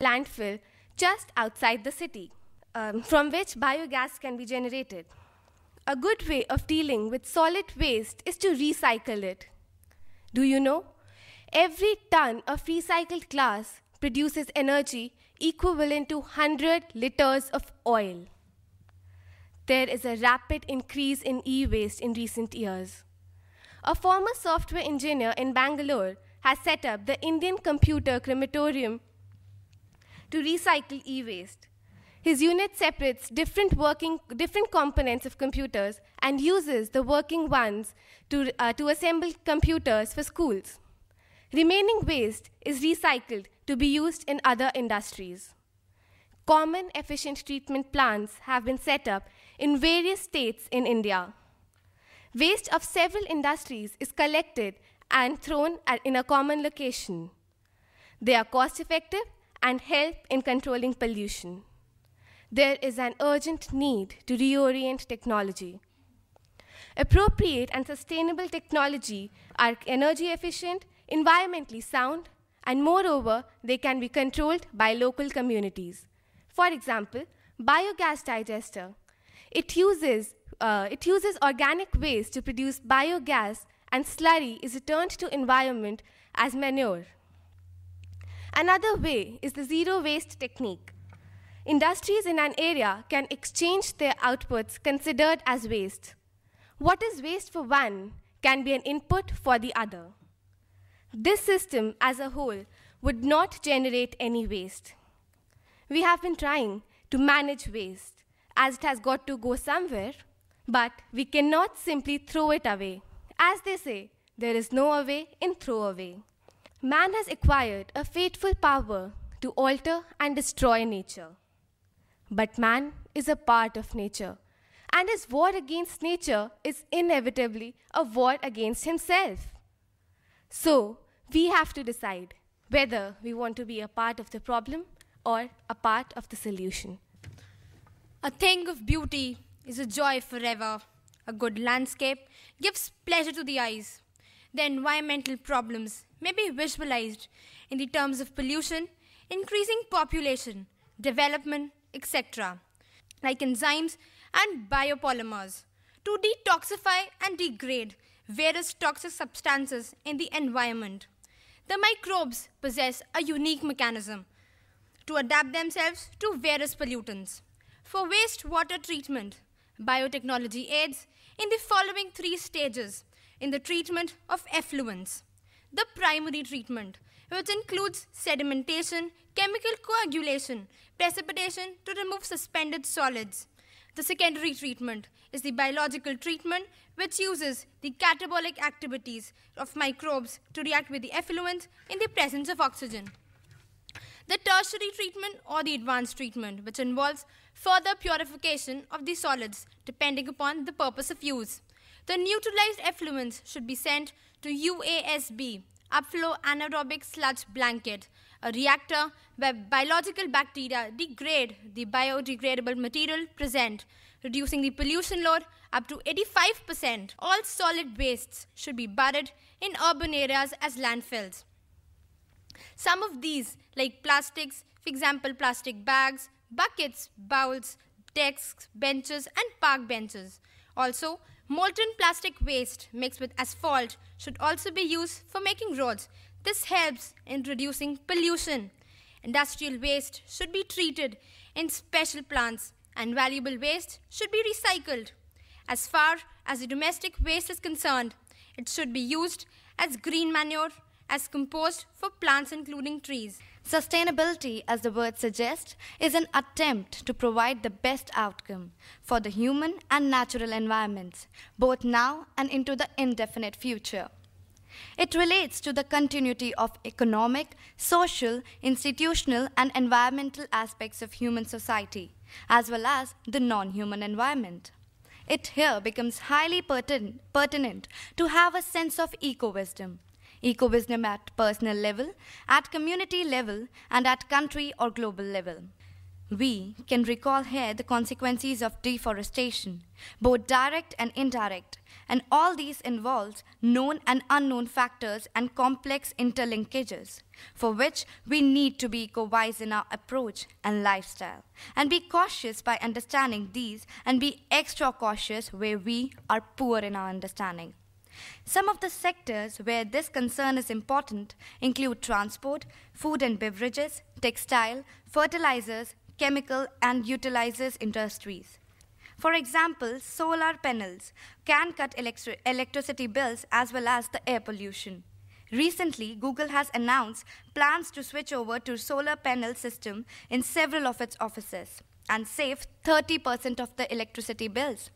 landfill just outside the city, from which biogas can be generated. A good way of dealing with solid waste is to recycle it. Do you know? Every ton of recycled glass produces energy equivalent to 100 liters of oil. There is a rapid increase in e-waste in recent years. A former software engineer in Bangalore has set up the Indian Computer Crematorium to recycle e-waste. His unit separates different components of computers and uses the working ones to assemble computers for schools. Remaining waste is recycled to be used in other industries. Common efficient treatment plants have been set up in various states in India. Waste of several industries is collected and thrown in a common location. They are cost-effective and help in controlling pollution. There is an urgent need to reorient technology. Appropriate and sustainable technology are energy efficient, environmentally sound, and moreover, they can be controlled by local communities. For example, biogas digester. It uses organic waste to produce biogas, and slurry is returned to environment as manure. Another way is the zero waste technique. Industries in an area can exchange their outputs considered as waste. What is waste for one can be an input for the other. This system as a whole would not generate any waste. We have been trying to manage waste as it has got to go somewhere, but we cannot simply throw it away. As they say, there is no away in throwaway. Man has acquired a fateful power to alter and destroy nature. But man is a part of nature, and his war against nature is inevitably a war against himself. So, we have to decide whether we want to be a part of the problem or a part of the solution. A thing of beauty is a joy forever. A good landscape gives pleasure to the eyes. The environmental problems may be visualized in the terms of pollution, increasing population, development, etc., like enzymes and biopolymers, to detoxify and degrade various toxic substances in the environment. The microbes possess a unique mechanism to adapt themselves to various pollutants. For wastewater treatment, biotechnology aids in the following three stages in the treatment of effluents. The primary treatment, which includes sedimentation, chemical coagulation, precipitation to remove suspended solids. The secondary treatment is the biological treatment, which uses the catabolic activities of microbes to react with the effluent in the presence of oxygen. The tertiary treatment or the advanced treatment, which involves further purification of the solids depending upon the purpose of use. The neutralized effluents should be sent to UASB, upflow anaerobic sludge blanket, a reactor where biological bacteria degrade the biodegradable material present, reducing the pollution load up to 85%. All solid wastes should be buried in urban areas as landfills. Some of these, like plastics, for example, plastic bags, buckets, bowls, desks, benches, and park benches. Also, molten plastic waste mixed with asphalt should also be used for making roads. This helps in reducing pollution. Industrial waste should be treated in special plants, and valuable waste should be recycled. As far as the domestic waste is concerned, it should be used as green manure, as compost for plants including trees. Sustainability, as the word suggests, is an attempt to provide the best outcome for the human and natural environments, both now and into the indefinite future. It relates to the continuity of economic, social, institutional, and environmental aspects of human society, as well as the non-human environment. It here becomes highly pertinent to have a sense of eco-wisdom. Eco-wisdom at personal level, at community level, and at country or global level. We can recall here the consequences of deforestation, both direct and indirect, and all these involves known and unknown factors and complex interlinkages, for which we need to be eco-wise in our approach and lifestyle, and be cautious by understanding these and be extra cautious where we are poor in our understanding. Some of the sectors where this concern is important include transport, food and beverages, textile, fertilizers, chemical and utilizers industries. For example, solar panels can cut electricity bills as well as the air pollution. Recently, Google has announced plans to switch over to solar panel system in several of its offices and save 30% of the electricity bills.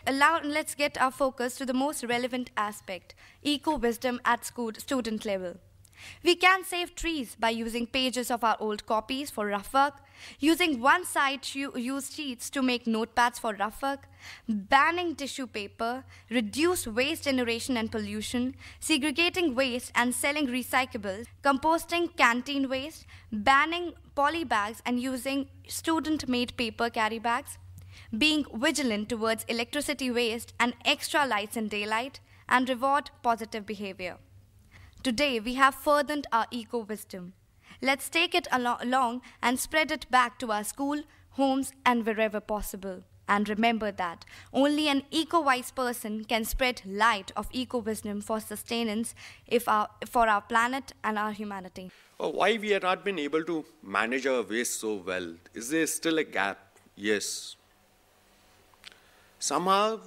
Let's get our focus to the most relevant aspect, eco-wisdom at student level. We can save trees by using pages of our old copies for rough work, using one-side used sheets to make notepads for rough work, banning tissue paper, reduce waste generation and pollution, segregating waste and selling recyclables, composting canteen waste, banning poly bags and using student-made paper carry bags, being vigilant towards electricity waste and extra lights in daylight, and reward positive behavior. Today, we have furthered our eco-wisdom. Let's take it along and spread it back to our school, homes, and wherever possible. And remember that only an eco-wise person can spread light of eco-wisdom for sustenance for our planet and our humanity. Why we have not been able to manage our waste so well? Is there still a gap? Yes. Somehow